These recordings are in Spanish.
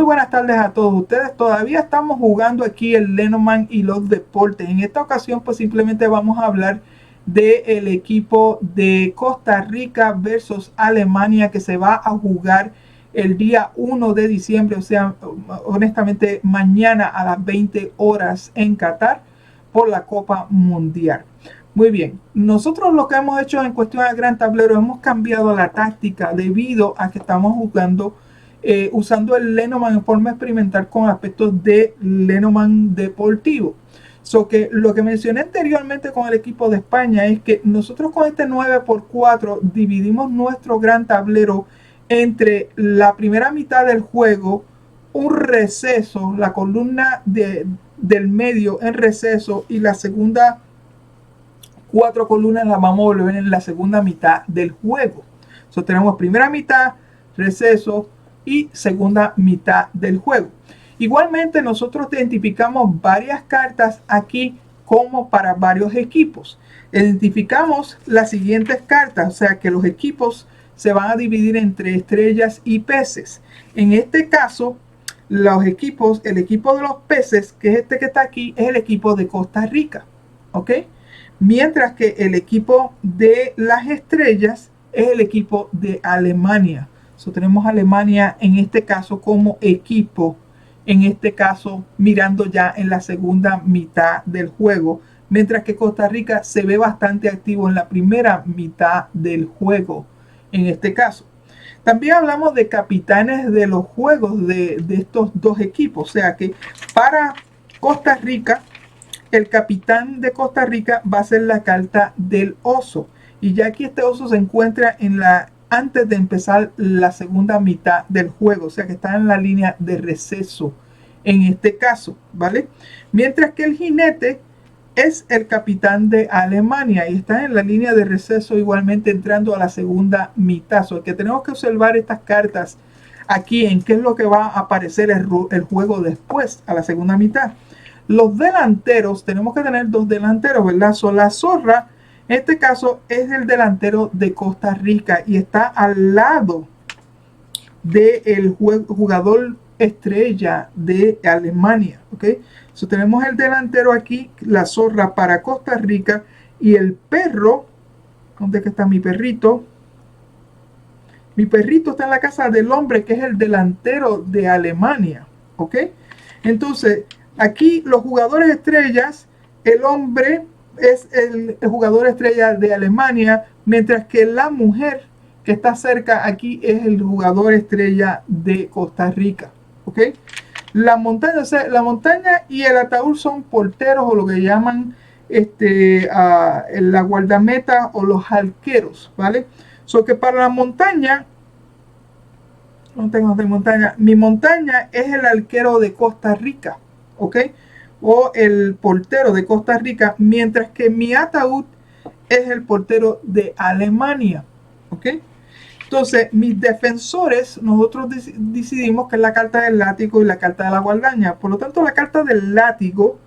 Muy buenas tardes a todos ustedes. Todavía estamos jugando aquí el Lenormand y los deportes. En esta ocasión pues simplemente vamos a hablar del equipo de Costa Rica versus Alemania que se va a jugar el día 1 de diciembre, o sea, honestamente mañana a las 20 horas en Qatar por la Copa Mundial. Muy bien, nosotros lo que hemos hecho en cuestión del gran tablero, hemos cambiado la táctica debido a que estamos jugando usando el Lenormand en forma experimental con aspectos de Lenormand deportivo. So que lo que mencioné anteriormente con el equipo de España es que nosotros con este 9x4 dividimos nuestro gran tablero entre la primera mitad del juego, un receso, la columna del medio en receso, y la segunda 4 columnas las vamos a volver en la segunda mitad del juego. So tenemos primera mitad, receso y segunda mitad del juego. Igualmente nosotros identificamos varias cartas aquí como para varios equipos. Identificamos las siguientes cartas, o sea que los equipos se van a dividir entre estrellas y peces. En este caso, los equipos, el equipo de los peces, que es este que está aquí, es el equipo de Costa Rica, ¿ok? Mientras que el equipo de las estrellas es el equipo de Alemania. So, tenemos Alemania en este caso como equipo, en este caso mirando ya en la segunda mitad del juego, mientras que Costa Rica se ve bastante activo en la primera mitad del juego en este caso. También hablamos de capitanes de los juegos de estos dos equipos, o sea que para Costa Rica, el capitán de Costa Rica va a ser la carta del oso, y ya aquí este oso se encuentra en antes de empezar la segunda mitad del juego, o sea que está en la línea de receso en este caso, ¿vale? Mientras que el jinete es el capitán de Alemania y está en la línea de receso igualmente entrando a la segunda mitad. So, que tenemos que observar estas cartas aquí en qué es lo que va a aparecer el juego después a la segunda mitad. Los delanteros, tenemos que tener dos delanteros, ¿verdad? So, la zorra en este caso es el delantero de Costa Rica y está al lado del jugador estrella de Alemania, ¿ok? So, tenemos el delantero aquí, la zorra para Costa Rica, y el perro, ¿dónde está mi perrito? Mi perrito está en la casa del hombre, que es el delantero de Alemania, ¿ok? Entonces, aquí los jugadores estrellas, el hombre es el jugador estrella de Alemania, mientras que la mujer que está cerca aquí es el jugador estrella de Costa Rica, ¿ok? La montaña, o sea, la montaña y el ataúd son porteros, o lo que llaman la guardameta o los arqueros, ¿vale? So que para la montaña, no tengo de montaña, mi montaña es el arquero de Costa Rica, ¿ok? O el portero de Costa Rica, mientras que mi ataúd es el portero de Alemania, ¿ok? Entonces, mis defensores, nosotros decidimos que es la carta del látigo y la carta de la guadaña. Por lo tanto, la carta del látigo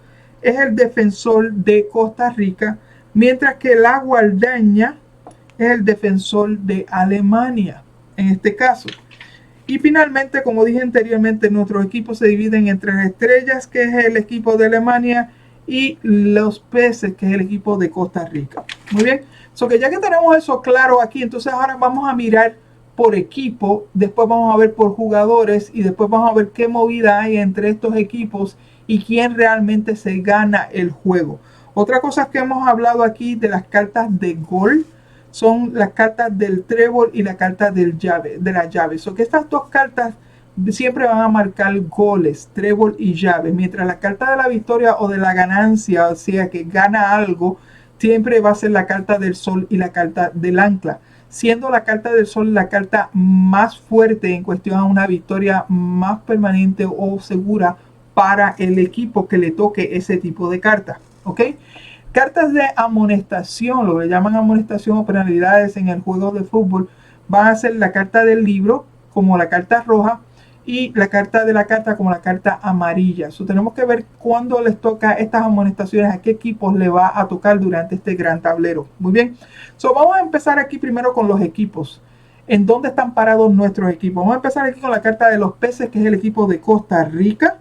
es el defensor de Costa Rica, mientras que la guadaña es el defensor de Alemania, en este caso. Y finalmente, como dije anteriormente, nuestros equipos se dividen entre las estrellas, que es el equipo de Alemania, y los peces, que es el equipo de Costa Rica. Muy bien, so que ya que tenemos eso claro aquí, entonces ahora vamos a mirar por equipo, después vamos a ver por jugadores, y después vamos a ver qué movida hay entre estos equipos y quién realmente se gana el juego. Otra cosa que hemos hablado aquí de las cartas de gol son las cartas del trébol y la carta de la llave. So que estas dos cartas siempre van a marcar goles, trébol y llave, mientras la carta de la victoria o de la ganancia, o sea que gana algo, siempre va a ser la carta del sol y la carta del ancla, siendo la carta del sol la carta más fuerte en cuestión a una victoria más permanente o segura para el equipo que le toque ese tipo de carta, ¿ok? Cartas de amonestación, lo que llaman amonestación o penalidades en el juego de fútbol, van a ser la carta del libro como la carta roja y la carta de la carta como la carta amarilla. So, tenemos que ver cuándo les toca estas amonestaciones, a qué equipos le va a tocar durante este gran tablero. Muy bien, so, vamos a empezar aquí primero con los equipos. en dónde están parados nuestros equipos. Vamos a empezar aquí con la carta de los peces, que es el equipo de Costa Rica.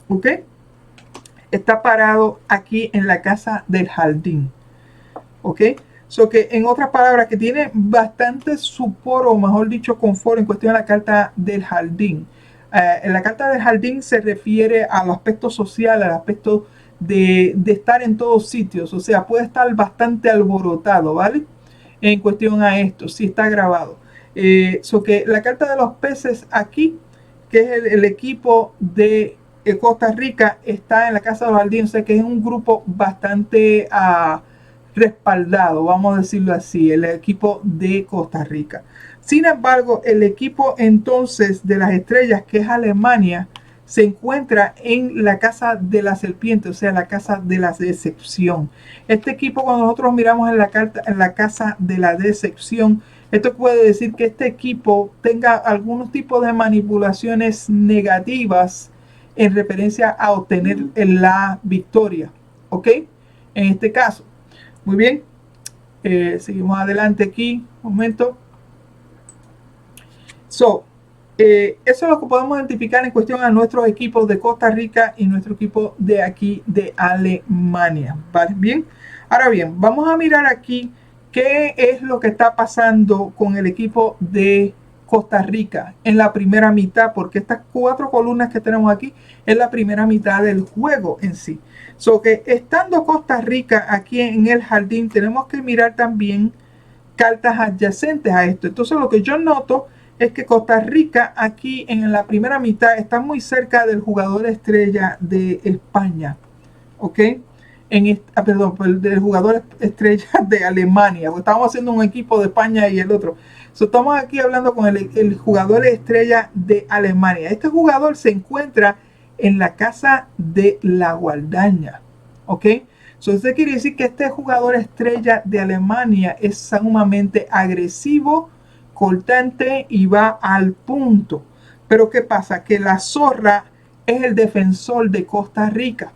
¿Ok? Está parado aquí en la casa del jardín. ¿Ok? So que en otras palabras, que tiene bastante support, o mejor dicho, confort en cuestión de la carta del jardín. En la carta del jardín se refiere al aspecto social, al aspecto de estar en todos sitios. O sea, puede estar bastante alborotado, ¿vale? En cuestión a esto, si está grabado. So que la carta de los peces aquí, que es el equipo de Costa Rica, está en la casa de los jardines. O sea que es un grupo bastante respaldado, vamos a decirlo así, el equipo de Costa Rica. Sin embargo, el equipo entonces de las estrellas, que es Alemania, se encuentra en la casa de la serpiente, o sea, la casa de la decepción. Este equipo, cuando nosotros miramos en la carta, en la casa de la decepción, esto puede decir que este equipo tenga algunos tipos de manipulaciones negativas en referencia a obtener la victoria, ¿ok? En este caso. Muy bien, seguimos adelante aquí, un momento. Eso es lo que podemos identificar en cuestión a nuestros equipos de Costa Rica y nuestro equipo de aquí de Alemania. ¿Vale? Bien, ahora bien, vamos a mirar aquí qué es lo que está pasando con el equipo de Costa Rica en la primera mitad, porque estas 4 columnas que tenemos aquí es la primera mitad del juego en sí. So que estando Costa Rica aquí en el jardín, tenemos que mirar también cartas adyacentes a esto. Entonces lo que yo noto es que Costa Rica aquí en la primera mitad está muy cerca del jugador estrella de España, ¿ok? Perdón, del jugador estrella de Alemania, porque estábamos haciendo un equipo de España y el otro. Estamos aquí hablando con el jugador estrella de Alemania. Este jugador se encuentra en la casa de la guadaña, ¿ok? Eso quiere decir que este jugador estrella de Alemania es sumamente agresivo, cortante y va al punto. Pero ¿qué pasa? Que la zorra es el defensor de Costa Rica.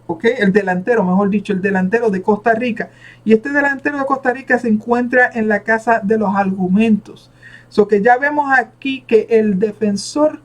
¿Ok? El delantero, mejor dicho, el delantero de Costa Rica. Y este delantero de Costa Rica se encuentra en la casa de los argumentos. So que ya vemos aquí que el defensor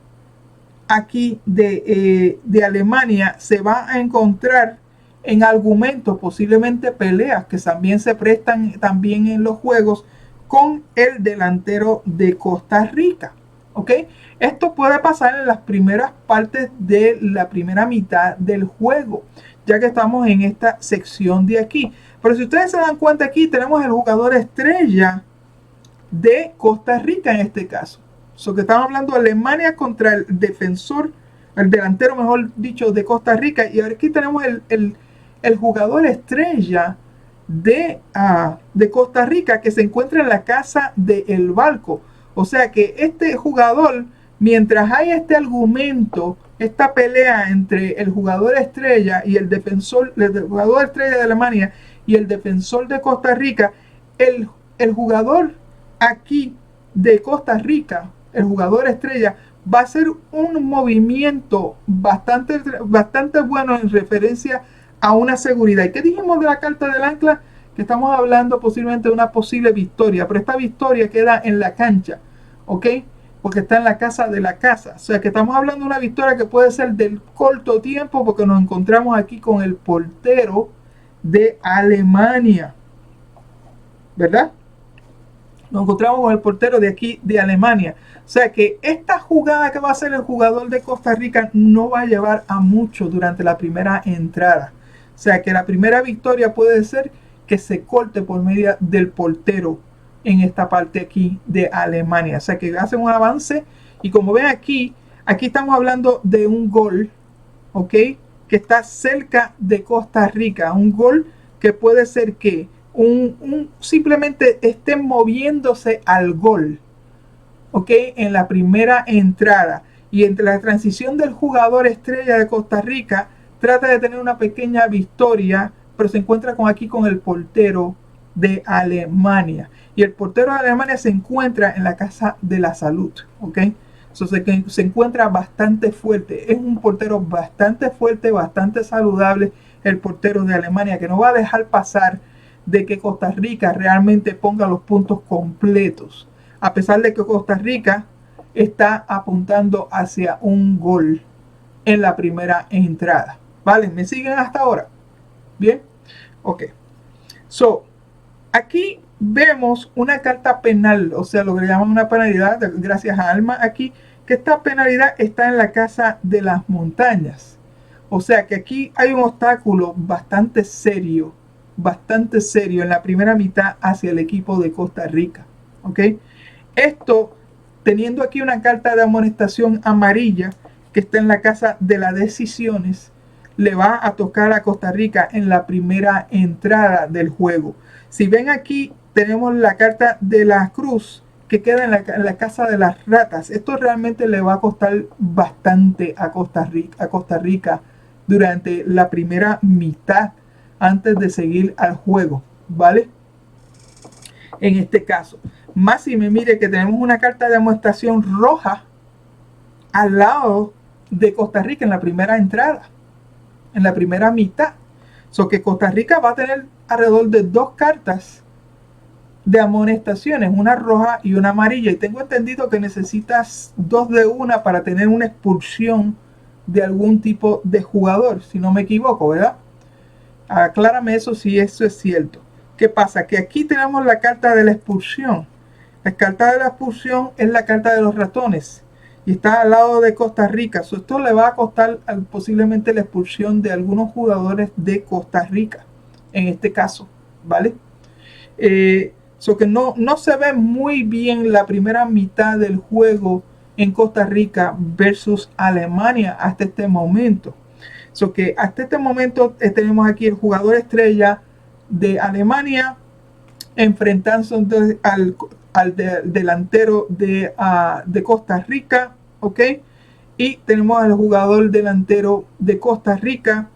aquí de Alemania se va a encontrar en argumentos, posiblemente peleas que también se prestan también en los juegos con el delantero de Costa Rica. ¿Ok? Esto puede pasar en las primeras partes de la primera mitad del juego, ya que estamos en esta sección de aquí. Pero si ustedes se dan cuenta, aquí tenemos el jugador estrella de Costa Rica en este caso. So que estamos hablando de Alemania contra el defensor, el delantero, mejor dicho, de Costa Rica. Y aquí tenemos el jugador estrella de Costa Rica, que se encuentra en la casa del barco. O sea que este jugador, mientras hay este argumento, esta pelea entre el jugador estrella y el defensor, el jugador estrella de Alemania y el defensor de Costa Rica, el jugador aquí de Costa Rica, el jugador estrella, va a hacer un movimiento bastante bueno en referencia a una seguridad. ¿Y qué dijimos de la carta del ancla? Que estamos hablando posiblemente de una posible victoria, pero esta victoria queda en la cancha, ¿ok? Porque está en la casa de la casa. O sea que estamos hablando de una victoria que puede ser del corto tiempo, porque nos encontramos aquí con el portero de Alemania, ¿verdad? Nos encontramos con el portero de aquí de Alemania. O sea que esta jugada que va a hacer el jugador de Costa Rica no va a llevar a mucho durante la primera entrada. O sea que la primera victoria puede ser que se corte por medio del portero en esta parte aquí de Alemania. O sea que hacen un avance y como ven aquí estamos hablando de un gol, ¿ok? Que está cerca de Costa Rica. Un gol que puede ser que simplemente estén moviéndose al gol, ¿ok? En la primera entrada. Y entre la transición del jugador estrella de Costa Rica, trata de tener una pequeña victoria, pero se encuentra aquí con el portero de Alemania. Y el portero de Alemania se encuentra en la casa de la salud, ¿ok? Se encuentra bastante fuerte. Es un portero bastante fuerte, bastante saludable, el portero de Alemania, que no va a dejar pasar de que Costa Rica realmente ponga los puntos completos a pesar de que Costa Rica está apuntando hacia un gol en la primera entrada. ¿Vale? ¿Me siguen hasta ahora? Bien. Ok. So, aquí vemos una carta penal, o sea, lo que le llaman una penalidad, gracias a Alma aquí, que esta penalidad está en la casa de las montañas. O sea que aquí hay un obstáculo bastante serio en la primera mitad hacia el equipo de Costa Rica. ¿Ok? Esto, teniendo aquí una carta de amonestación amarilla que está en la casa de las decisiones, le va a tocar a Costa Rica en la primera entrada del juego. Si ven aquí, tenemos la carta de la cruz que queda en la casa de las ratas. Esto realmente le va a costar bastante a Costa Rica durante la primera mitad antes de seguir al juego, ¿vale? En este caso, más si me mire que tenemos una carta de amonestación roja al lado de Costa Rica en la primera entrada, en la primera mitad. So que Costa Rica va a tener alrededor de 2 cartas de amonestaciones, una roja y una amarilla. Y tengo entendido que necesitas 2 de una para tener una expulsión de algún tipo de jugador, si no me equivoco, ¿verdad? Aclárame eso si eso es cierto. ¿Qué pasa? Que aquí tenemos la carta de la expulsión. La carta de la expulsión es la carta de los ratones y está al lado de Costa Rica. Esto le va a costar posiblemente la expulsión de algunos jugadores de Costa Rica, en este caso, ¿vale? Que no se ve muy bien la primera mitad del juego en Costa Rica versus Alemania hasta este momento. Que hasta este momento tenemos aquí el jugador estrella de Alemania enfrentándose al delantero de Costa Rica, ¿ok? Y tenemos al jugador delantero de Costa Rica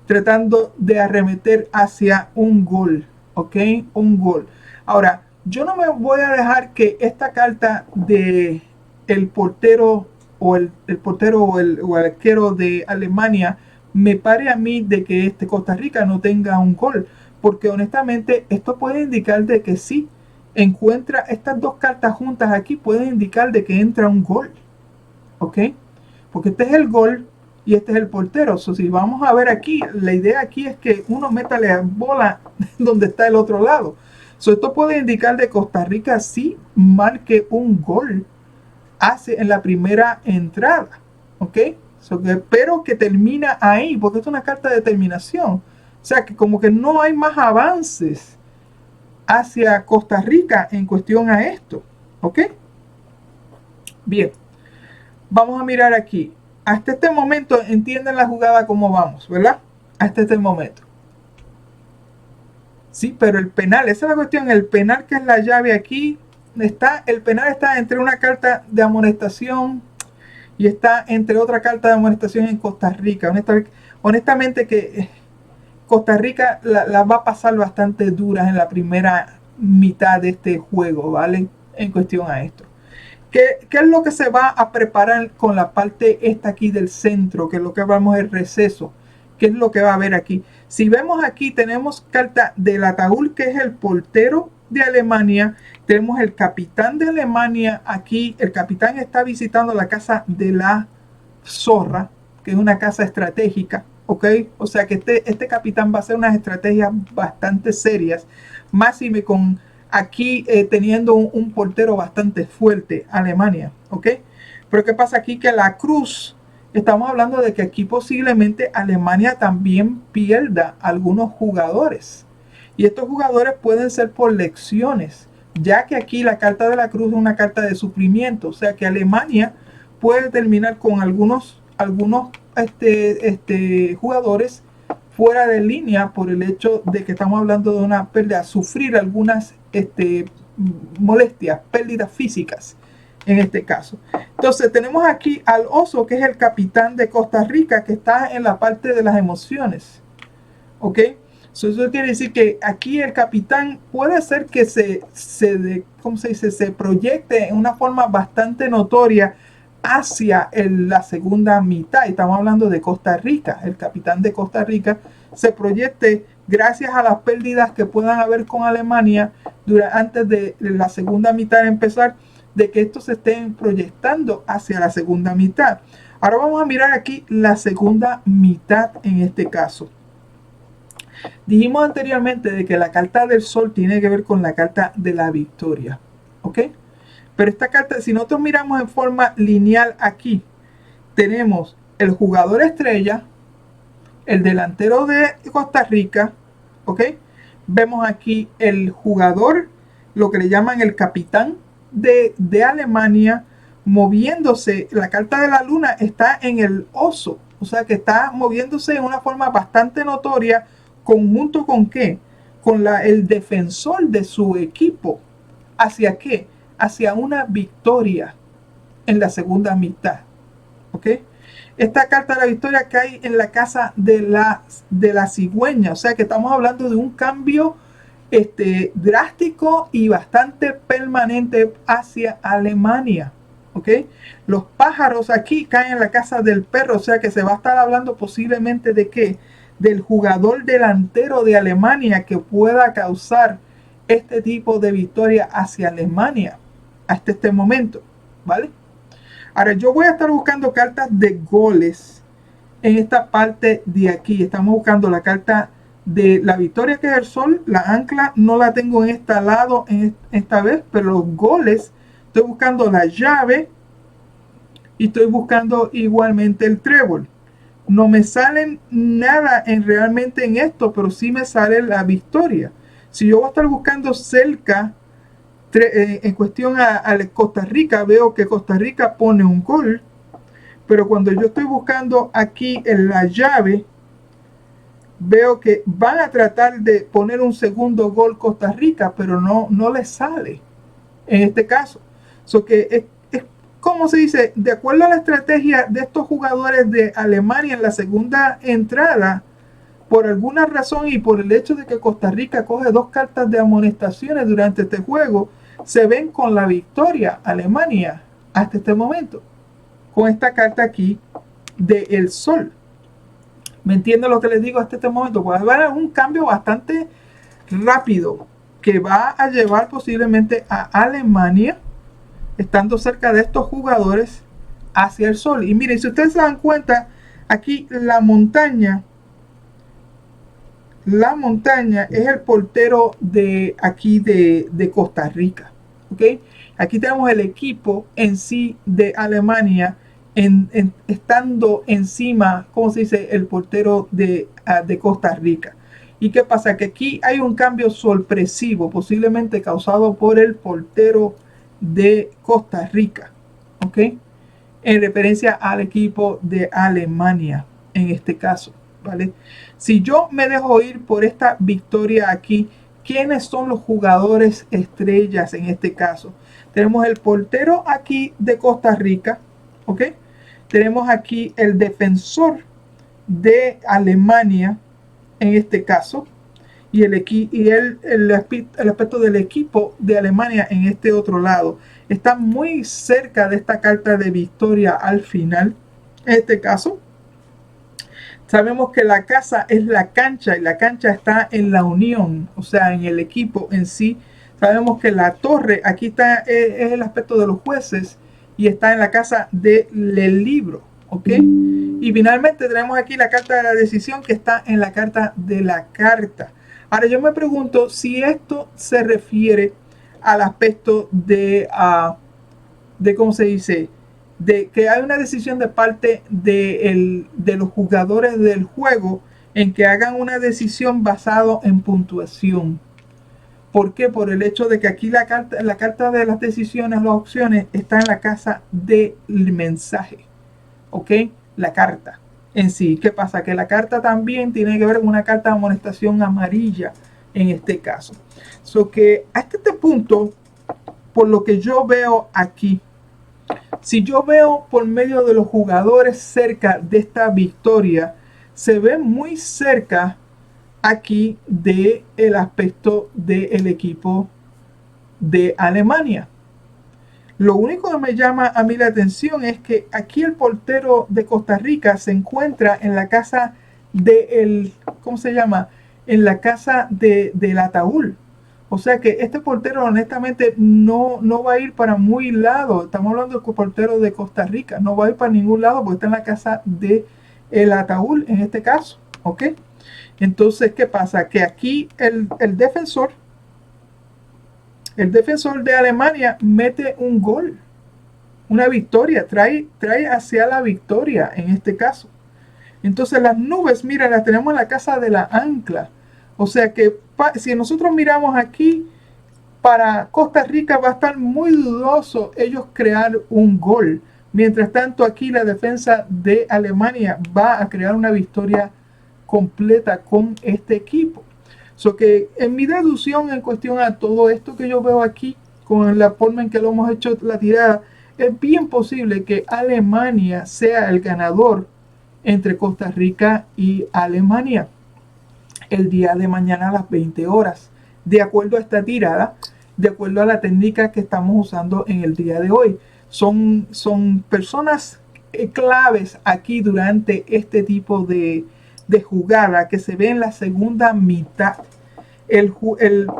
tratando de arremeter hacia un gol, ¿ok? Un gol. Ahora, yo no me voy a dejar que esta carta de el portero o el portero o el arquero de Alemania me pare a mí de que Costa Rica no tenga un gol, porque honestamente esto puede indicar de que sí, encuentra estas 2 cartas juntas aquí, puede indicar de que entra un gol, ¿ok? Porque este es el gol y este es el portero. Si vamos a ver aquí, la idea aquí es que uno meta la bola donde está el otro lado. Esto puede indicar de Costa Rica sí marque un gol en la primera entrada, ¿ok? Pero que termina ahí, porque es una carta de terminación. O sea, que como que no hay más avances hacia Costa Rica en cuestión a esto, ¿ok? Bien, vamos a mirar aquí. Hasta este momento entienden la jugada cómo vamos, ¿verdad? Hasta este momento. Sí, pero el penal, esa es la cuestión. El penal, que es la llave aquí, el penal está entre una carta de amonestación y está entre otra carta de amonestación en Costa Rica. Honestamente que Costa Rica la va a pasar bastante duras en la primera mitad de este juego, ¿vale? En cuestión a esto. ¿Qué es lo que se va a preparar con la parte esta aquí del centro? Que es lo que vamos el receso. ¿Qué es lo que va a haber aquí? Si vemos aquí, tenemos carta del ataúd, que es el portero de Alemania. Tenemos el capitán de Alemania aquí. El capitán está visitando la casa de la zorra, que es una casa estratégica, ¿ok? O sea que este capitán va a hacer unas estrategias bastante serias, más y con aquí teniendo un portero bastante fuerte, Alemania, ¿ok? Pero ¿qué pasa aquí? Que la cruz, estamos hablando de que aquí posiblemente Alemania también pierda algunos jugadores. Y estos jugadores pueden ser por lesiones, ya que aquí la carta de la cruz es una carta de sufrimiento. O sea que Alemania puede terminar con algunos jugadores fuera de línea por el hecho de que estamos hablando de una pérdida, sufrir algunas molestias, pérdidas físicas en este caso. Entonces tenemos aquí al oso, que es el capitán de Costa Rica, que está en la parte de las emociones, ¿ok? Eso quiere decir que aquí el capitán puede ser que ¿cómo se dice? Se proyecte en una forma bastante notoria hacia la segunda mitad. Estamos hablando de Costa Rica. El capitán de Costa Rica se proyecte gracias a las pérdidas que puedan haber con Alemania antes de la segunda mitad de empezar, de que estos se estén proyectando hacia la segunda mitad. Ahora vamos a mirar aquí la segunda mitad en este caso. Dijimos anteriormente de que la carta del sol tiene que ver con la carta de la victoria, ¿ok? Pero esta carta, si nosotros miramos en forma lineal aquí, tenemos el jugador estrella, el delantero de Costa Rica, ¿ok? Vemos aquí el jugador, lo que le llaman el capitán de Alemania, moviéndose. La carta de la luna está en el oso, o sea que está moviéndose de una forma bastante notoria, conjunto con ¿qué? Con el defensor de su equipo. ¿Hacia qué? Hacia una victoria en la segunda mitad, ¿ok? Esta carta de la victoria cae en la casa de la cigüeña, o sea que estamos hablando de un cambio drástico y bastante permanente hacia Alemania, ¿ok? Los pájaros aquí caen en la casa del perro, o sea que se va a estar hablando posiblemente de ¿qué? Del jugador delantero de Alemania que pueda causar este tipo de victoria hacia Alemania hasta este momento, ¿vale? Ahora yo voy a estar buscando cartas de goles en esta parte de aquí. Estamos buscando la carta de la victoria, que es el sol. La ancla no la tengo en este lado esta vez, pero los goles, estoy buscando la llave y estoy buscando igualmente el trébol. No me salen nada realmente en esto, pero sí me sale la victoria. Si yo voy a estar buscando cerca en cuestión a Costa Rica, veo que Costa Rica pone un gol, pero cuando yo estoy buscando aquí en la llave, veo que van a tratar de poner un segundo gol Costa Rica, pero no les sale en este caso. Que es como se dice, de acuerdo a la estrategia de estos jugadores de Alemania en la segunda entrada, por alguna razón y por el hecho de que Costa Rica coge 2 cartas de amonestaciones durante este juego, se ven con la victoria Alemania hasta este momento, con esta carta aquí de el sol. ¿Me entienden lo que les digo hasta este momento? Puede haber un cambio bastante rápido que va a llevar posiblemente a Alemania, estando cerca de estos jugadores, hacia el sol. Y miren, si ustedes se dan cuenta, aquí la montaña es el portero de aquí de Costa Rica, ¿ok? Aquí tenemos el equipo en sí de Alemania estando encima, ¿cómo se dice? El portero de Costa Rica. ¿Y qué pasa? Que aquí hay un cambio sorpresivo, posiblemente causado por el portero de Costa Rica, ¿ok? En referencia al equipo de Alemania, en este caso, ¿vale? Si yo me dejo ir por esta victoria aquí, ¿quiénes son los jugadores estrellas en este caso? Tenemos el portero aquí de Costa Rica, ¿ok? Tenemos aquí el defensor de Alemania, en este caso, y el aspecto del equipo de Alemania en este otro lado. Está muy cerca de esta carta de victoria al final. En este caso, sabemos que la casa es la cancha y la cancha está en la unión, o sea, en el equipo en sí. Sabemos que la torre, aquí está, es el aspecto de los jueces y está en la casa del libro, ¿ok? Y finalmente tenemos aquí la carta de la decisión, que está en la carta de la carta. Ahora yo me pregunto si esto se refiere al aspecto de ¿cómo se dice? De que hay una decisión de parte de los jugadores del juego en que hagan una decisión basado en puntuación. ¿Por qué? Por el hecho de que aquí la carta de las decisiones, las opciones, está en la casa del mensaje, ¿ok? La carta en sí. ¿Qué pasa? Que la carta también tiene que ver con una carta de amonestación amarilla en este caso. Que hasta este punto, por lo que yo veo aquí, si yo veo por medio de los jugadores cerca de esta victoria, se ve muy cerca aquí del aspecto del equipo de Alemania. Lo único que me llama a mí la atención es que aquí el portero de Costa Rica se encuentra en la casa del ¿cómo se llama? En la casa del ataúd. O sea que este portero honestamente no va a ir para muy lado. Estamos hablando del portero de Costa Rica. No va a ir para ningún lado porque está en la casa de el ataúd en este caso. ¿Ok? Entonces, ¿qué pasa? Que aquí el defensor de Alemania mete un gol. Una victoria. Trae hacia la victoria en este caso. Entonces las nubes, mira, las tenemos en la casa de la ancla. O sea que si nosotros miramos aquí, para Costa Rica va a estar muy dudoso ellos crear un gol. Mientras tanto aquí la defensa de Alemania va a crear una victoria completa con este equipo. So que en mi deducción en cuestión a todo esto que yo veo aquí, con la forma en que lo hemos hecho la tirada, es bien posible que Alemania sea el ganador entre Costa Rica y Alemania el día de mañana a las 20 horas. De acuerdo a esta tirada, de acuerdo a la técnica que estamos usando en el día de hoy. Son personas claves aquí durante este tipo de jugada que se ve en la segunda mitad. El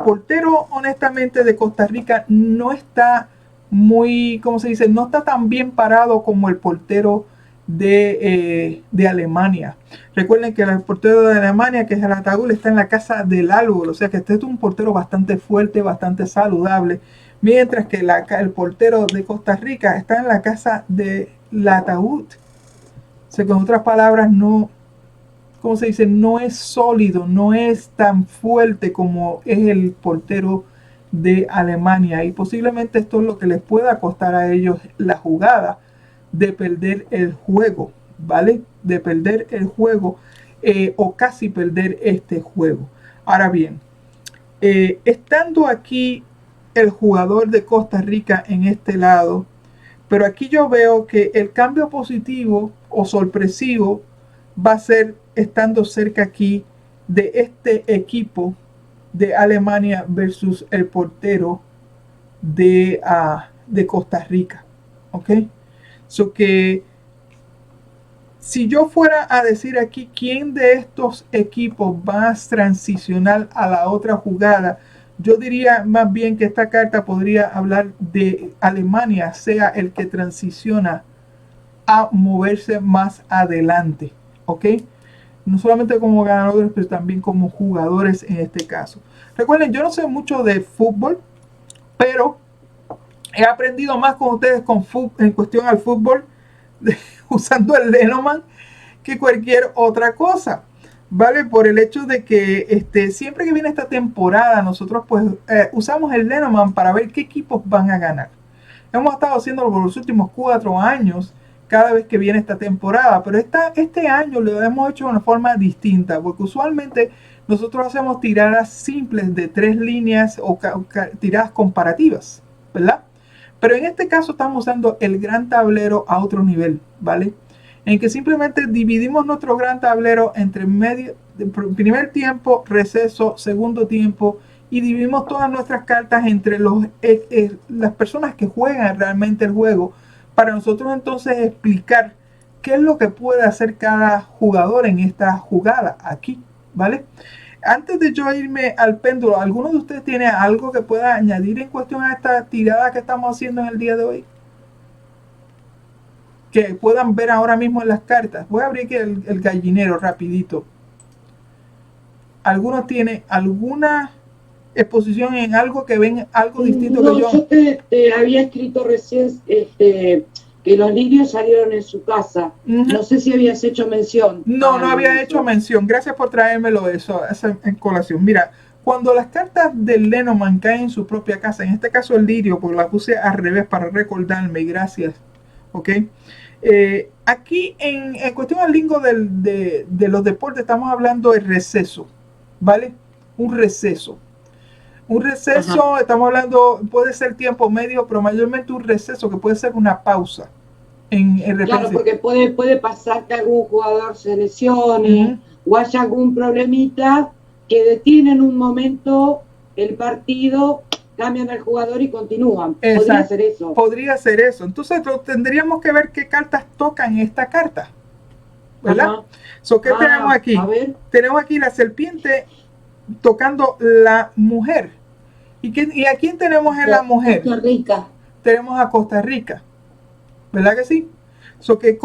portero, honestamente, de Costa Rica no está muy, ¿cómo se dice? No está tan bien parado como el portero de Alemania. Recuerden que el portero de Alemania, que es el ataúd, está en la casa del árbol. O sea que este es un portero bastante fuerte, bastante saludable. Mientras que el portero de Costa Rica está en la casa del ataúd. O sea que en otras palabras, no, ¿cómo se dice? No es sólido, no es tan fuerte como es el portero de Alemania. Y posiblemente esto es lo que les pueda costar a ellos la jugada de perder el juego, ¿vale? De perder el juego o casi perder este juego. Ahora bien, estando aquí el jugador de Costa Rica en este lado, pero aquí yo veo que el cambio positivo o sorpresivo va a ser estando cerca aquí de este equipo de Alemania versus el portero de Costa Rica. ¿Ok? So que si yo fuera a decir aquí quién de estos equipos va a transicionar a la otra jugada, yo diría más bien que esta carta podría hablar de Alemania, sea el que transiciona a moverse más adelante. ¿Ok? No solamente como ganadores, pero también como jugadores en este caso. Recuerden, yo no sé mucho de fútbol, pero he aprendido más con ustedes en cuestión al fútbol usando el Lenormand que cualquier otra cosa, ¿vale? Por el hecho de que siempre que viene esta temporada nosotros pues usamos el Lenormand para ver qué equipos van a ganar. Hemos estado haciéndolo por los últimos 4 años cada vez que viene esta temporada, pero este año lo hemos hecho de una forma distinta, porque usualmente nosotros hacemos tiradas simples de 3 líneas o tiradas comparativas, ¿verdad? Pero en este caso estamos usando el gran tablero a otro nivel, ¿vale? En que simplemente dividimos nuestro gran tablero entre primer tiempo, receso, segundo tiempo, y dividimos todas nuestras cartas entre las personas que juegan realmente el juego, para nosotros entonces explicar qué es lo que puede hacer cada jugador en esta jugada aquí, ¿vale? Antes de yo irme al péndulo, ¿alguno de ustedes tiene algo que pueda añadir en cuestión a esta tirada que estamos haciendo en el día de hoy? Que puedan ver ahora mismo en las cartas. Voy a abrir aquí el gallinero rapidito. ¿Alguno tiene alguna exposición en algo que ven algo distinto que yo? Yo te había escrito recién que los lirios salieron en su casa. No sé si habías hecho mención. No había hecho mención. Gracias por traérmelo eso en colación. Mira, cuando las cartas del Lenormand caen en su propia casa, en este caso el lirio, porque la puse al revés para recordarme, gracias. ¿Ok? Aquí en cuestión al lingo de los deportes estamos hablando de receso, ¿vale? Un receso. Un receso, ajá, estamos hablando, puede ser tiempo medio, pero mayormente un receso que puede ser una pausa. Claro, porque puede pasar que algún jugador se lesione o haya algún problemita que detienen un momento el partido, cambian al jugador y continúan. Exacto. Podría ser eso. Podría ser eso. Entonces tendríamos que ver qué cartas tocan esta carta. ¿verdad? So, ¿qué tenemos aquí? Tenemos aquí la serpiente tocando la mujer. ¿Y a quién tenemos en la mujer? Costa Rica. Tenemos a Costa Rica, ¿verdad que sí? So que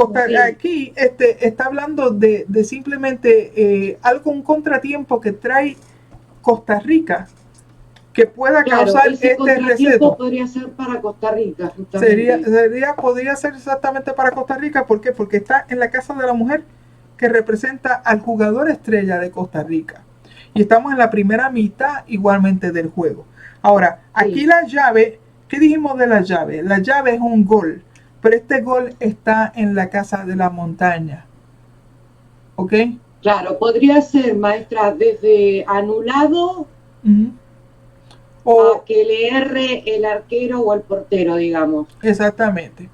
aquí está hablando de simplemente un contratiempo que trae Costa Rica que pueda causar ese receso. Podría ser para Costa Rica. Podría ser exactamente para Costa Rica. ¿Por qué? Porque está en la casa de la mujer que representa al jugador estrella de Costa Rica. Y estamos en la primera mitad igualmente del juego. Ahora, aquí la llave, ¿qué dijimos de la llave? La llave es un gol, pero este gol está en la casa de la montaña. ¿Ok? Claro, podría ser, maestra, desde anulado o a que le erre el arquero o el portero, digamos. Exactamente.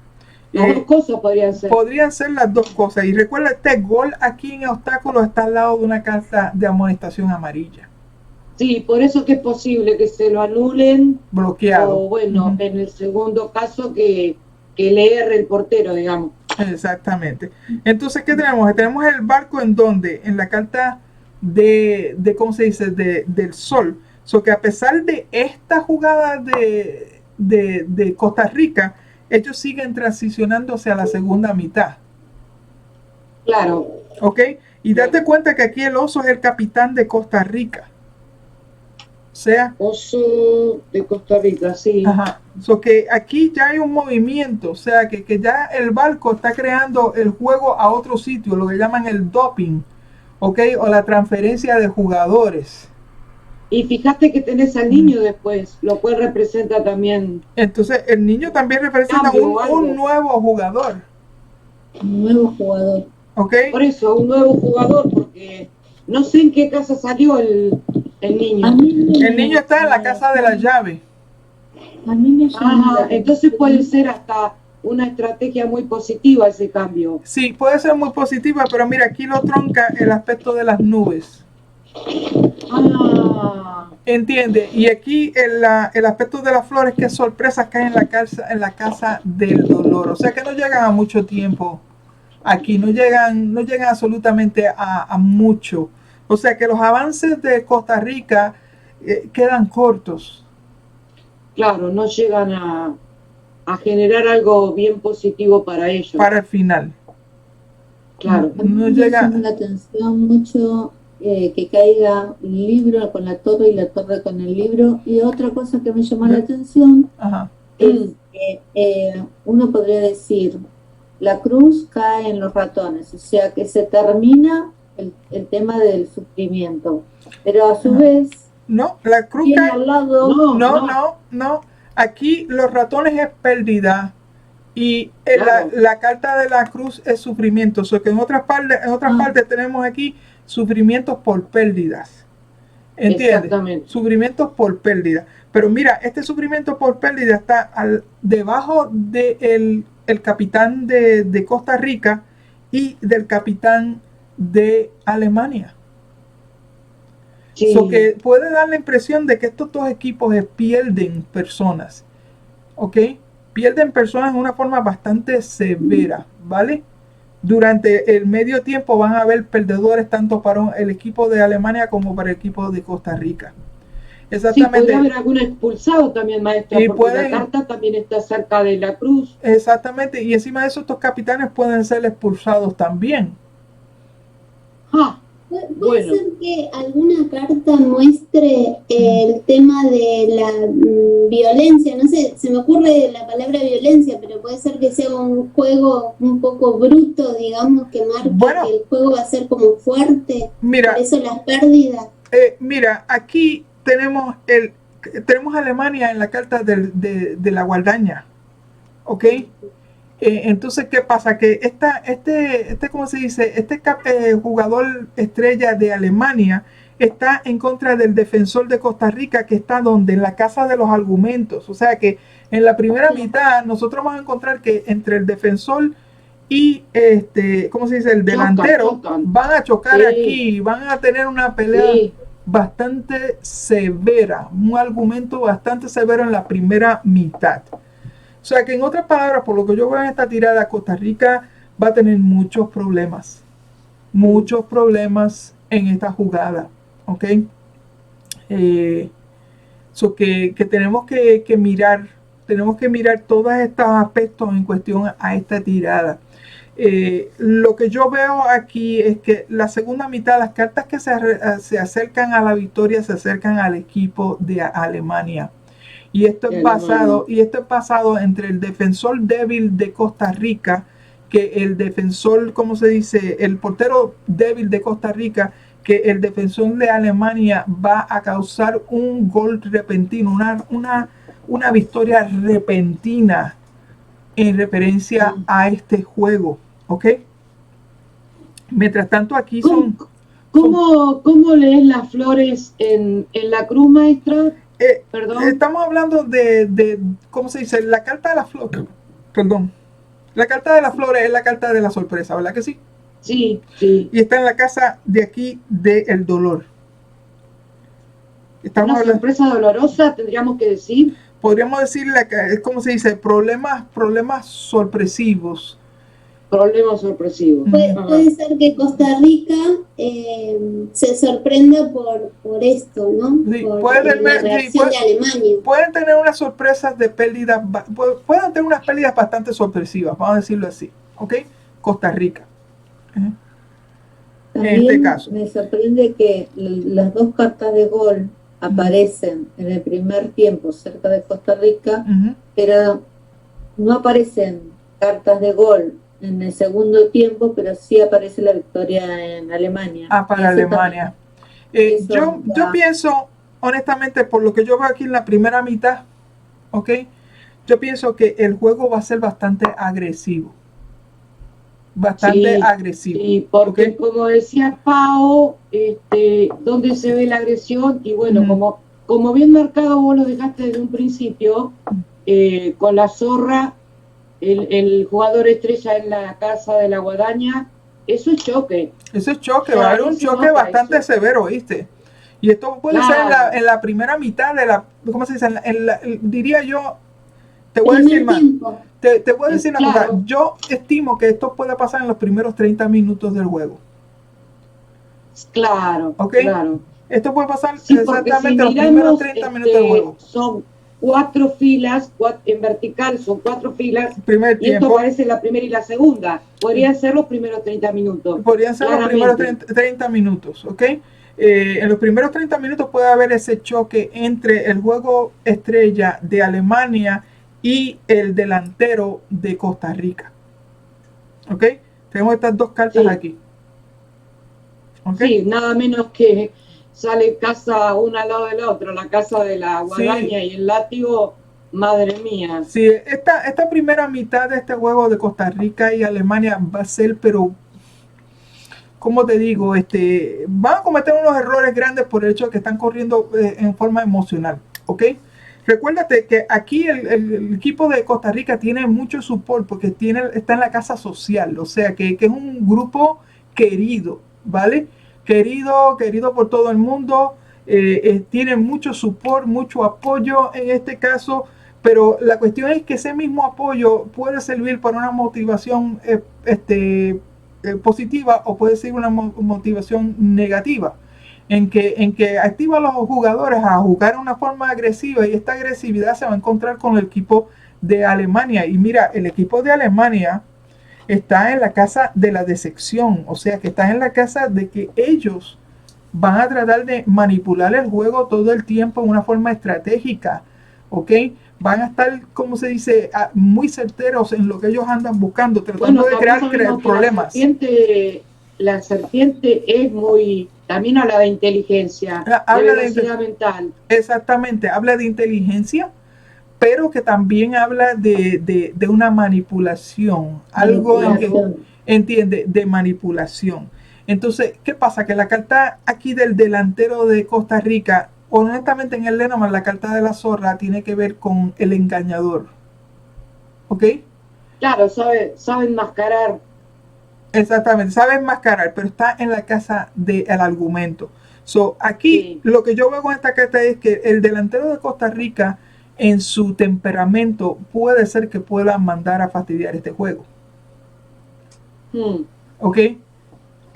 Las dos cosas podrían ser. Podrían ser las dos cosas. Y recuerda, este gol aquí en obstáculos está al lado de una carta de amonestación amarilla. Sí, por eso que es posible que se lo anulen. Bloqueado. O bueno, en el segundo caso que le erre el portero, digamos. Exactamente. Entonces, ¿qué tenemos? Tenemos el barco en donde, en la carta de ¿cómo se dice? Del sol. So que a pesar de esta jugada de Costa Rica, ellos siguen transicionándose a la segunda mitad. Claro. ¿Ok? Y date cuenta que aquí el oso es el capitán de Costa Rica. O sea, oso de Costa Rica, sí. Ajá. So que aquí ya hay un movimiento, o sea que ya el barco está creando el juego a otro sitio, lo que llaman el doping, ¿ok? O la transferencia de jugadores. Y fíjate que tenés al niño después, lo cual representa también. Entonces el niño también representa un nuevo jugador. Un nuevo jugador. ¿Ok? Por eso, un nuevo jugador, porque no sé en qué casa salió el niño. El niño está en la casa de la llave. A mí me entonces puede ser hasta una estrategia muy positiva ese cambio. Sí, puede ser muy positiva, pero mira, aquí lo tronca el aspecto de las nubes. Entiende, y aquí el aspecto de las flores, que sorpresas caen en la casa del dolor. O sea que no llegan a mucho tiempo aquí, no llegan absolutamente a mucho. O sea que los avances de Costa Rica quedan cortos. Claro, no llegan a generar algo bien positivo para ellos. Para el final. Claro. No llega. Me llama la atención mucho que caiga un libro con la torre y la torre con el libro. Y otra cosa que me llama la atención es que uno podría decir, la cruz cae en los ratones, o sea que se termina el tema del sufrimiento. Pero a su vez... No, la cruz cae al lado. No. Aquí los ratones es pérdida y la carta de la cruz es sufrimiento. O sea que en otras partes tenemos aquí sufrimientos por pérdidas. ¿Entiendes? Exactamente. Sufrimientos por pérdida. Pero mira, este sufrimiento por pérdida está debajo del capitán de Costa Rica y del capitán de Alemania. Sí. So que puede dar la impresión de que estos dos equipos pierden personas, ¿ok? Pierden personas de una forma bastante severa, ¿vale? Durante el medio tiempo van a haber perdedores tanto para el equipo de Alemania como para el equipo de Costa Rica. Exactamente. Sí, podría haber algún expulsado también, maestra, porque la carta también está cerca de la cruz. Exactamente, y encima de eso estos capitanes pueden ser expulsados también. ¿Puede ser que alguna carta muestre el tema de la violencia? No sé, se me ocurre la palabra violencia, pero puede ser que sea un juego un poco bruto, digamos, que marque que el juego va a ser como fuerte. Mira, por eso las pérdidas. Mira, aquí tenemos Alemania en la carta de la guadaña, ¿ok? Entonces, ¿qué pasa? Que ¿cómo se dice? Este jugador estrella de Alemania está en contra del defensor de Costa Rica, que está donde, en la casa de los argumentos. O sea que en la primera mitad nosotros vamos a encontrar que entre el defensor y ¿cómo se dice? El delantero van a chocar aquí, van a tener una pelea bastante severa, un argumento bastante severo en la primera mitad. O sea que en otras palabras, por lo que yo veo en esta tirada, Costa Rica va a tener muchos problemas. muchos problemas en esta jugada, ¿ok? So que tenemos que mirar todos estos aspectos en cuestión a esta tirada. Lo que yo veo aquí es que la segunda mitad, las cartas que se acercan a la victoria se acercan al equipo de Alemania. Y esto es basado entre el defensor débil de Costa Rica, que el defensor, ¿cómo se dice? El portero débil de Costa Rica, que el defensor de Alemania va a causar un gol repentino, una victoria repentina en referencia a este juego, ¿ok? Mientras tanto aquí ¿Cómo lees las flores en la cruz, maestra? Perdón. Estamos hablando de, ¿cómo se dice? La carta de las flores. Perdón. La carta de las flores es la carta de la sorpresa, ¿verdad que sí? Sí, sí. Y está en la casa de aquí del dolor. Una sorpresa dolorosa, tendríamos que decir. Podríamos decirle, ¿cómo se dice? Problemas sorpresivos. Problemas sorpresivos. Puede ser que Costa Rica se sorprenda por esto, ¿no? Sí, por la reacción de Alemania. Pueden tener unas sorpresas de pérdidas, pueden tener unas pérdidas bastante sorpresivas, vamos a decirlo así, ¿ok? Costa Rica. También en este caso. me sorprende que las dos cartas de gol aparecen en el primer tiempo cerca de Costa Rica, pero no aparecen cartas de gol en el segundo tiempo, pero sí aparece la victoria en Alemania. Para Alemania. Yo pienso, honestamente, por lo que yo veo aquí en la primera mitad, ¿ok? Yo pienso que el juego va a ser bastante agresivo. Agresivo. Sí, porque como decía Pau, ¿dónde se ve la agresión? Y bueno, como bien marcado vos lo dejaste desde un principio, con la zorra, el jugador estrella en la casa de la guadaña, eso es choque. Eso es choque, va a haber un choque bastante severo, ¿viste? Y esto puede ser en la primera mitad de la, ¿cómo se dice? Diría yo, te voy a decir más. Te voy a decir una cosa, yo estimo que esto puede pasar en los primeros 30 minutos del juego. Claro, ¿Okay? Claro. Esto puede pasar exactamente en los primeros 30 minutos del juego. Son 4 filas, en vertical son 4 filas, primer y esto parece la primera y la segunda. Podrían ser los primeros 30 minutos. Podrían ser los primeros 30 minutos, ¿ok? En los primeros 30 minutos puede haber ese choque entre el juego estrella de Alemania y el delantero de Costa Rica. ¿Ok? Tenemos estas dos cartas aquí. ¿Okay? Sí, nada menos que sale casa una al lado de la otra, la casa de la guadaña y el látigo, madre mía. Sí, esta primera mitad de este juego de Costa Rica y Alemania va a ser, pero como te digo, van a cometer unos errores grandes por el hecho de que están corriendo en forma emocional, ¿ok? Recuérdate que aquí el equipo de Costa Rica tiene mucho support porque está en la casa social, o sea que es un grupo querido, ¿vale? Querido por todo el mundo, tiene mucho support, mucho apoyo en este caso, pero la cuestión es que ese mismo apoyo puede servir para una motivación positiva o puede ser una motivación negativa. En que activa a los jugadores a jugar de una forma agresiva, y esta agresividad se va a encontrar con el equipo de Alemania. Y mira, el equipo de Alemania está en la casa de la decepción, o sea que está en la casa de que ellos van a tratar de manipular el juego todo el tiempo en una forma estratégica, ¿ok? Van a estar, como se dice, muy certeros en lo que ellos andan buscando, tratando de crear problemas. La serpiente es muy... También habla de inteligencia, habla de velocidad mental. Exactamente, habla de inteligencia, pero que también habla de una manipulación. Algo entiende, de manipulación. Entonces, ¿qué pasa? Que la carta aquí del delantero de Costa Rica, honestamente en el Lenormand, la carta de la zorra tiene que ver con el engañador. ¿Ok? Claro, sabe enmascarar. Exactamente, sabe enmascarar, pero está en la casa del argumento. Aquí lo que yo veo con esta carta es que el delantero de Costa Rica, en su temperamento, puede ser que pueda mandar a fastidiar este juego. ¿Ok?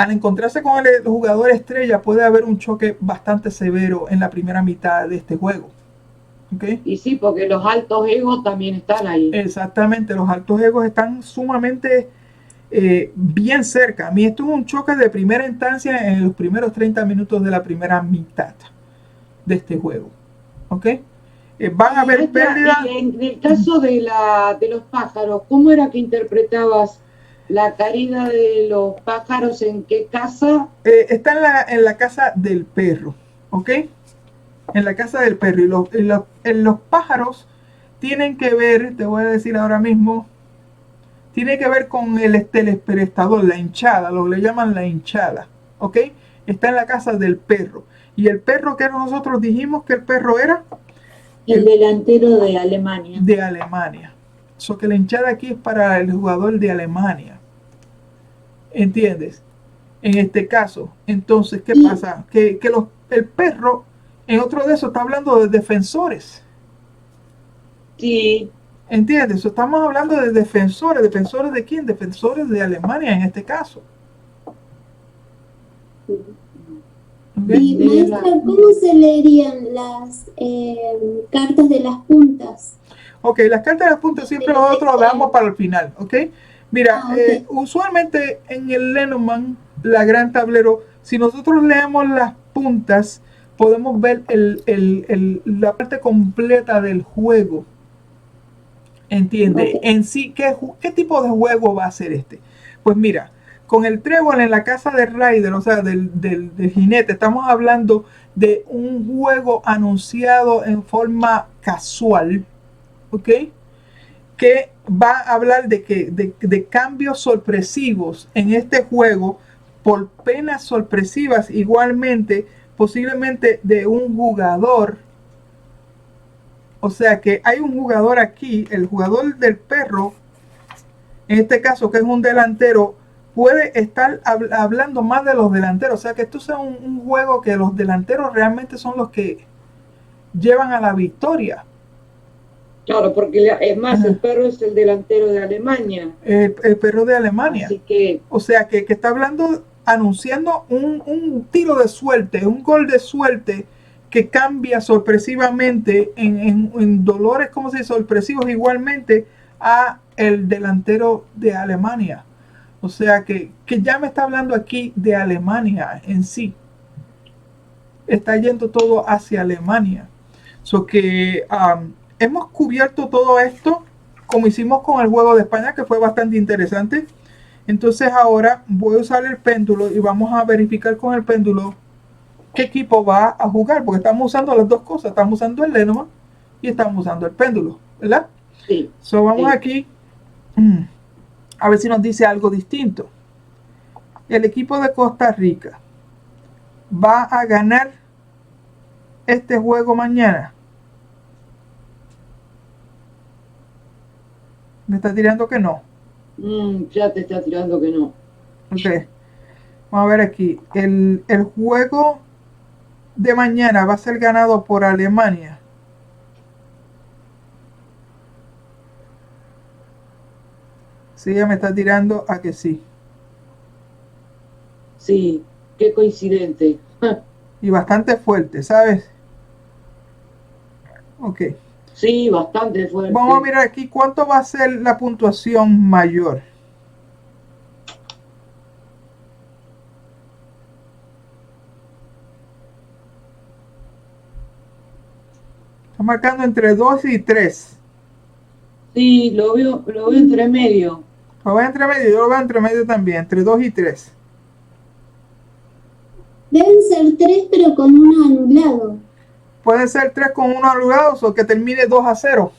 al encontrarse con el jugador estrella puede haber un choque bastante severo en la primera mitad de este juego. ¿Okay? Y sí, porque los altos egos también están ahí. Exactamente, los altos egos están sumamente bien cerca. A mí esto es un choque de primera instancia en los primeros 30 minutos de la primera mitad de este juego. ¿Ok? Van a haber pérdidas. Y en el caso de los pájaros, ¿cómo era que interpretabas la caída de los pájaros? ¿En qué casa? Está en la casa del perro. ¿Ok? En la casa del perro. Y los pájaros tienen que ver, te voy a decir ahora mismo, tiene que ver con el telespectador, la hinchada, lo que le llaman la hinchada. ¿Ok? Está en la casa del perro. Y el perro que nosotros dijimos que el perro era el delantero de Alemania. De Alemania. So que la hinchada aquí es para el jugador de Alemania. ¿Entiendes? En este caso. Entonces, ¿qué pasa? Que el perro, en otro de eso, está hablando de defensores. Sí. ¿Entiendes? So, estamos hablando de defensores. ¿Defensores de quién? Defensores de Alemania en este caso. ¿Okay? Y maestra, ¿cómo se leerían las cartas de las puntas? Ok, las cartas de las puntas siempre nosotros las damos para el final, ¿ok? Mira, okay. Usualmente en el Lenormand, la gran tablero, si nosotros leemos las puntas, podemos ver la parte completa del juego. ¿Entiende? Okay. En sí, ¿qué tipo de juego va a ser este? Pues mira, con el trébol en la casa de Ryder, o sea, del jinete, estamos hablando de un juego anunciado en forma casual, ¿ok? Que va a hablar de cambios sorpresivos en este juego por penas sorpresivas, igualmente, posiblemente de un jugador. O sea que hay un jugador aquí, el jugador del perro, en este caso que es un delantero, puede estar hablando más de los delanteros. O sea que esto es un juego que los delanteros realmente son los que llevan a la victoria. Claro, porque es más, el perro es el delantero de Alemania. El perro de Alemania. Así que... O sea que está hablando, anunciando un tiro de suerte, un gol de suerte que cambia sorpresivamente en dolores, como se dice, sorpresivos igualmente a el delantero de Alemania. O sea que ya me está hablando aquí de Alemania en sí. Está yendo todo hacia Alemania. So que hemos cubierto todo esto como hicimos con el juego de España, que fue bastante interesante. Entonces ahora voy a usar el péndulo y vamos a verificar con el péndulo qué equipo va a jugar, porque estamos usando las dos cosas. Estamos usando el Lenormand y estamos usando el péndulo, ¿verdad? Sí. So vamos aquí a ver si nos dice algo distinto. El equipo de Costa Rica va a ganar este juego mañana. Me está tirando que no. Ya te está tirando que no. Ok. Vamos a ver aquí. El juego de mañana va a ser ganado por Alemania. Sí, ya me está tirando a que sí. Sí, qué coincidente. Y bastante fuerte, ¿sabes? Ok. Sí, bastante fuerte. Vamos a mirar aquí cuánto va a ser la puntuación mayor. Está marcando entre 2 y 3. Sí, lo veo entre medio. Lo veo entre medio, yo lo veo entre medio también, entre 2 y 3. Deben ser 3, pero con uno anulado. Pueden ser 3 con 1 anulado o que termine 2-0.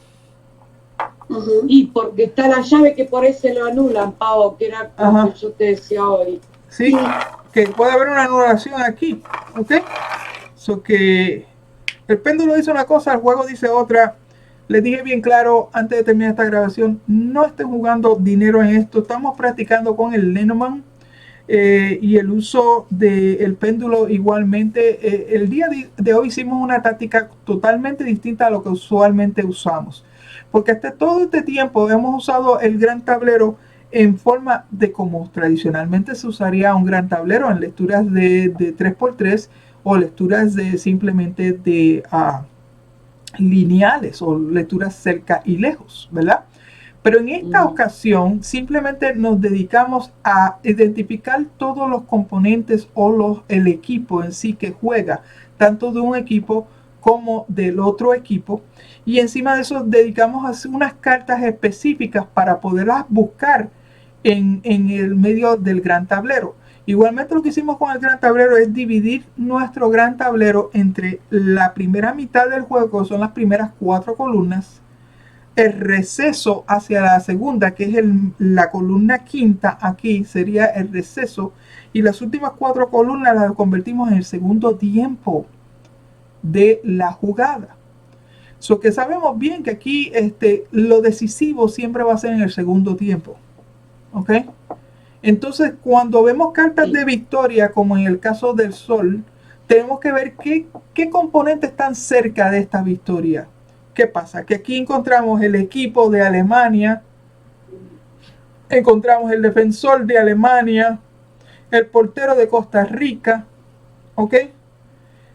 Y porque está la llave que por eso lo anulan, Pavo, que era como que yo te decía hoy. Sí, que puede haber una anulación aquí, ¿ok? So que el péndulo dice una cosa, el juego dice otra. Les dije bien claro antes de terminar esta grabación, no estén jugando dinero en esto. Estamos practicando con el Lenormand y el uso del péndulo igualmente. El día de hoy hicimos una táctica totalmente distinta a lo que usualmente usamos. Porque hasta todo este tiempo hemos usado el gran tablero en forma de como tradicionalmente se usaría un gran tablero en lecturas de 3x3 o lecturas de simplemente de lineales o lecturas cerca y lejos, ¿verdad? Pero en esta ocasión simplemente nos dedicamos a identificar todos los componentes o el equipo en sí que juega, tanto de un equipo como del otro equipo, y encima de eso dedicamos a hacer unas cartas específicas para poderlas buscar en el medio del gran tablero. Igualmente lo que hicimos con el gran tablero es dividir nuestro gran tablero entre la primera mitad del juego, que son las primeras 4 columnas, el receso hacia la segunda, que es la columna quinta, aquí sería el receso, y las últimas 4 columnas las convertimos en el segundo tiempo de la jugada. So que sabemos bien que aquí lo decisivo siempre va a ser en el segundo tiempo. ¿Ok? Entonces, cuando vemos cartas de victoria, como en el caso del Sol, tenemos que ver qué componentes están cerca de esta victoria. ¿Qué pasa? Que aquí encontramos el equipo de Alemania, encontramos el defensor de Alemania, el portero de Costa Rica, ¿ok?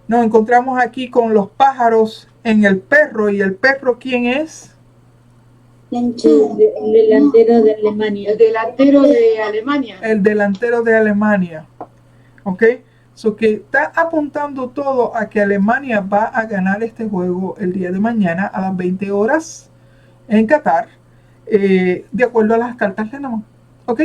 Nos encontramos aquí con los pájaros en el perro, y el perro, ¿quién es? El delantero de Alemania. El delantero de Alemania. El delantero de Alemania. ¿Ok? So que está apuntando todo a que Alemania va a ganar este juego el día de mañana a las 20 horas en Qatar, de acuerdo a las cartas Lenormand. ¿Ok?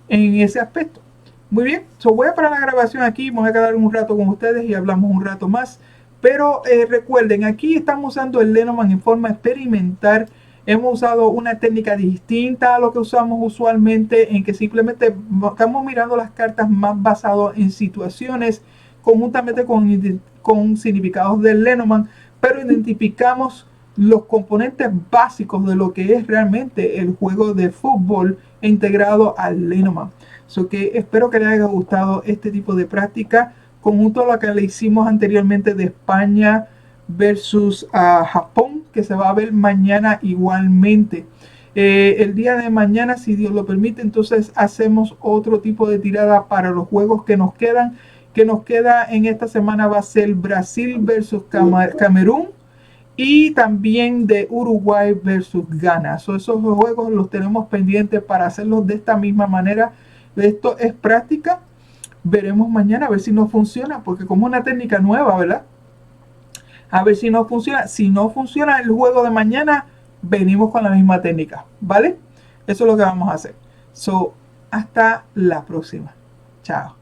En ese aspecto. Muy bien. So voy a parar la grabación aquí. Me voy a quedar un rato con ustedes y hablamos un rato más. Pero recuerden, aquí estamos usando el Lenormand en forma experimental. Hemos usado una técnica distinta a lo que usamos usualmente, en que simplemente estamos mirando las cartas más basadas en situaciones, conjuntamente con significados del Lenormand, pero identificamos los componentes básicos de lo que es realmente el juego de fútbol integrado al Lenormand. So que espero que les haya gustado este tipo de práctica, conjunto a lo que le hicimos anteriormente de España versus Japón, que se va a ver mañana igualmente. El día de mañana, si Dios lo permite, entonces hacemos otro tipo de tirada para los juegos que nos quedan. Que nos queda en esta semana va a ser Brasil versus Camerún, y también de Uruguay versus Ghana. Esos juegos los tenemos pendientes para hacerlos de esta misma manera. Esto es práctica. Veremos mañana a ver si nos funciona, porque como una técnica nueva, ¿verdad? A ver si no funciona. Si no funciona el juego de mañana, venimos con la misma técnica, ¿vale? Eso es lo que vamos a hacer. So, hasta la próxima. Chao.